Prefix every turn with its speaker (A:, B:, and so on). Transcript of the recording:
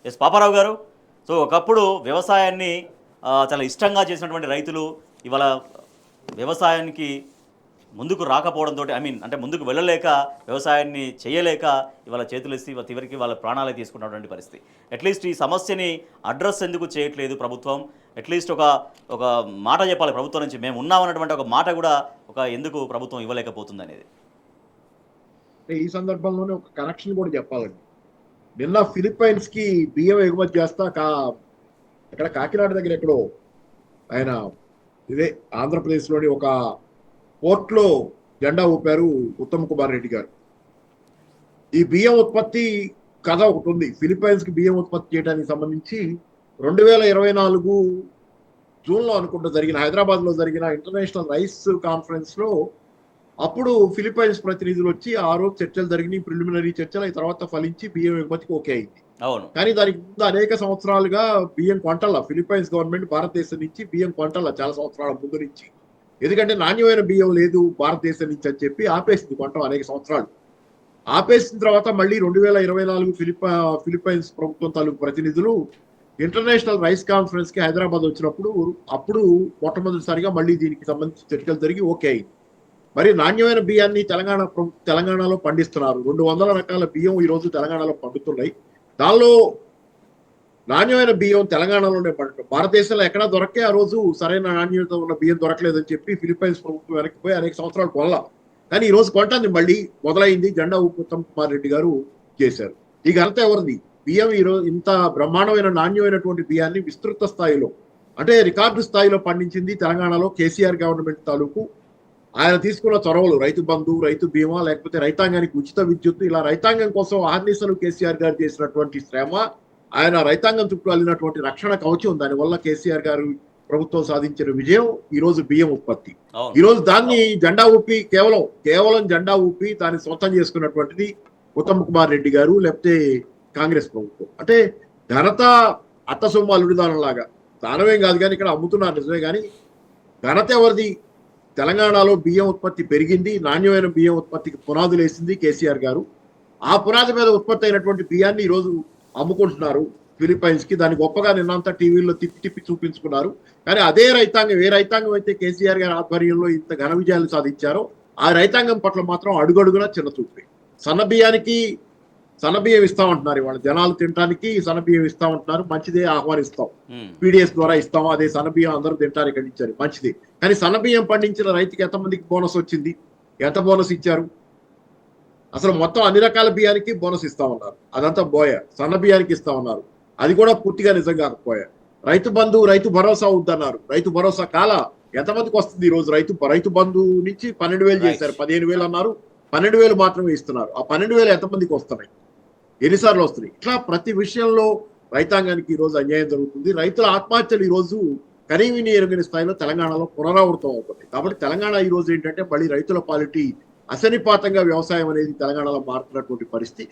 A: Yes Paparao గారు. So ఒకప్పుడు వ్యవసాయాన్ని చాలా ఇష్టంగా చేసినటువంటి రైతులు ఇవాళ వ్యవసాయానికి ముందుకు రాకపోవడంతో ఐ మీన్ అంటే ముందుకు వెళ్ళలేక వ్యవసాయాన్ని చేయలేక ఇవాళ చేతులెత్తి చివరికి వాళ్ళ ప్రాణాలే తీసుకున్నటువంటి పరిస్థితి. అట్లీస్ట్ ఈ సమస్యని అడ్రస్ ఎందుకు చేయట్లేదు ప్రభుత్వం? అట్లీస్ట్ ఒక ఒక మాట చెప్పాలి ప్రభుత్వం నుంచి, మేము ఉన్నామన్నటువంటి ఒక మాట కూడా ఎందుకు ప్రభుత్వం ఇవ్వలేకపోతుంది అనేది.
B: ఈ సందర్భంలోనే ఒక కనెక్షన్ కూడా చెప్పాలండి. నిన్న ఫిలిప్పైన్స్ కి బియ్యం ఎగుమతి చేస్తా ఇక్కడ కాకినాడ దగ్గర ఎక్కడో ఆయన ఇదే ఆంధ్రప్రదేశ్లోని ఒక పోర్ట్లో జెండా ఊపారు ఉత్తమ్ కుమార్ రెడ్డి గారు. ఈ బియ్యం ఉత్పత్తి కథ ఒకటి ఉంది. ఫిలిప్పైన్స్ కి బియ్యం ఉత్పత్తి చేయడానికి సంబంధించి 2024 జూన్లో అనుకుంటూ జరిగిన హైదరాబాద్ లో జరిగిన ఇంటర్నేషనల్ రైస్ కాన్ఫరెన్స్ లో అప్పుడు ఫిలిప్పైన్స్ ప్రతినిధులు వచ్చి ఆ రోజు చర్చలు జరిగినాయి, ప్రిలిమినరీ చర్చలు. ఆ తర్వాత ఫలించి బియ్యం ఎగుమతికి ఓకే అయింది.
A: అవును.
B: కానీ దానికి ముందు అనేక సంవత్సరాలుగా బియ్యం కొంటల ఫిలిప్పైన్స్ గవర్నమెంట్ భారతదేశం నుంచి బియ్యం కొంటల చాలా సంవత్సరాల ముందు నుంచి. ఎందుకంటే నాణ్యమైన బియ్యం లేదు భారతదేశం నుంచి అని చెప్పి ఆపేసింది కొంటాం అనేక సంవత్సరాలు. ఆపేసిన తర్వాత మళ్ళీ 2024 ఫిలిప్పైన్స్ ప్రభుత్వం తాలూకు ప్రతినిధులు ఇంటర్నేషనల్ రైస్ కాన్ఫరెన్స్ కి హైదరాబాద్ వచ్చినప్పుడు అప్పుడు మొట్టమొదటిసారిగా మళ్ళీ దీనికి సంబంధించి చర్చలు జరిగి ఓకే అయింది. మరి నాణ్యమైన బియ్యాన్ని తెలంగాణలో పండిస్తున్నారు. 200 రకాల బియ్యం ఈ రోజు తెలంగాణలో పండుతున్నాయి. దానిలో నాణ్యమైన బియ్యం తెలంగాణలోనే పండటం, భారతదేశంలో ఎక్కడా దొరకే ఆ రోజు సరైన నాణ్యత ఉన్న బియ్యం దొరకలేదని చెప్పి ఫిలిప్పైన్స్ ప్రభుత్వం వెనక్కిపోయి అనేక సంవత్సరాలు కొనలా. కానీ ఈ రోజు కొంటాన్ని మళ్ళీ మొదలైంది. జెండా ఊపి ఉత్తమ్ కుమార్ రెడ్డి గారు చేశారు. ఈ ఘనత ఎవరిది? బియ్యం ఈరోజు ఇంత బ్రహ్మాండమైన నాణ్యమైనటువంటి బియ్యాన్ని విస్తృత స్థాయిలో అంటే రికార్డు స్థాయిలో పండించింది తెలంగాణలో కేసీఆర్ గవర్నమెంట్ తాలూకు. ఆయన తీసుకున్న చొరవలు, రైతు బంధు, రైతు బీమా, లేకపోతే రైతాంగానికి ఉచిత విద్యుత్, ఇలా రైతాంగం కోసం ఆర్నిసలు కేసీఆర్ గారు చేసినటువంటి శ్రమ, ఆయన రైతాంగం చుట్టూ వెళ్ళినటువంటి రక్షణ కవచం, దానివల్ల కేసీఆర్ గారు ప్రభుత్వం సాధించిన విజయం ఈ రోజు బియ్యం ఉత్పత్తి. ఈ రోజు దాన్ని జెండా ఊపి కేవలం జెండా ఊపి దాన్ని సొంతం చేసుకున్నటువంటిది ఉత్తమ్ కుమార్ రెడ్డి గారు, లేకపోతే కాంగ్రెస్ ప్రభుత్వం. అంటే ఘనత అత్త సొమ్ము అల్లుడి దానం లాగా, దానమేం కాదు కానీ ఇక్కడ అమ్ముతున్నారు నిజమే, కానీ ఘనత ఎవరిది? తెలంగాణలో బియ్యం ఉత్పత్తి పెరిగింది, నాణ్యమైన బియ్యం ఉత్పత్తికి పునాదులు వేసింది కేసీఆర్ గారు. ఆ పునాది మీద ఉత్పత్తి అయినటువంటి బియ్యాన్ని ఈరోజు అమ్ముకుంటున్నారు ఫిలిప్పైన్స్ కి. దాన్ని గొప్పగా నిన్నంతా టీవీలో తిప్పి చూపించుకున్నారు. కానీ అదే రైతాంగం, ఏ రైతాంగం అయితే కేసీఆర్ గారి ఆధ్వర్యంలో ఇంత ఘన విజయాలు సాధించారో ఆ రైతాంగం పట్ల మాత్రం అడుగడుగునా చిన్న చూపే. సన్నబియ్యం ఇస్తామంటున్నారు, ఇవాళ జనాలు తినడానికి సన్నబియ్యం ఇస్తామంటున్నారు. మంచిదే, ఆహ్వానిస్తాం. పీడిఎస్ ద్వారా ఇస్తాం, అదే సన్నబియ్యం అందరూ తింటారు ఇక్కడ ఇచ్చారు, మంచిది. కానీ సన్నబియ్యం పండించిన రైతుకి ఎంతమందికి బోనస్ వచ్చింది? ఎంత బోనస్ ఇచ్చారు? అసలు మొత్తం అన్ని రకాల బియ్యానికి బోనస్ ఇస్తామన్నారు, అదంతా బోయ. సన్న బియ్యానికి ఇస్తామన్నారు, అది కూడా పూర్తిగా నిజం కాకపోయా. రైతు బంధు, రైతు భరోసా వద్దన్నారు. రైతు భరోసా ఎంతమందికి వస్తుంది ఈ రోజు? రైతు బంధు నుంచి 12,000 చేశారు, 15,000 అన్నారు, 12,000 మాత్రమే ఇస్తున్నారు. ఆ 12,000 ఎంతమందికి వస్తున్నాయి? ఎన్నిసార్లు వస్తున్నాయి? ఇట్లా ప్రతి విషయంలో రైతాంగానికి ఈ రోజు అన్యాయం జరుగుతుంది. రైతుల ఆత్మహత్యలు ఈ రోజు కనీవిని ఎరుగని స్థాయిలో తెలంగాణలో పునరావృతం అవుతుంది. కాబట్టి తెలంగాణ ఈ రోజు ఏంటంటే మళ్ళీ రైతుల పాలిటీ అసనిపాతంగా వ్యవసాయం అనేది తెలంగాణలో మారుతున్నటువంటి పరిస్థితి.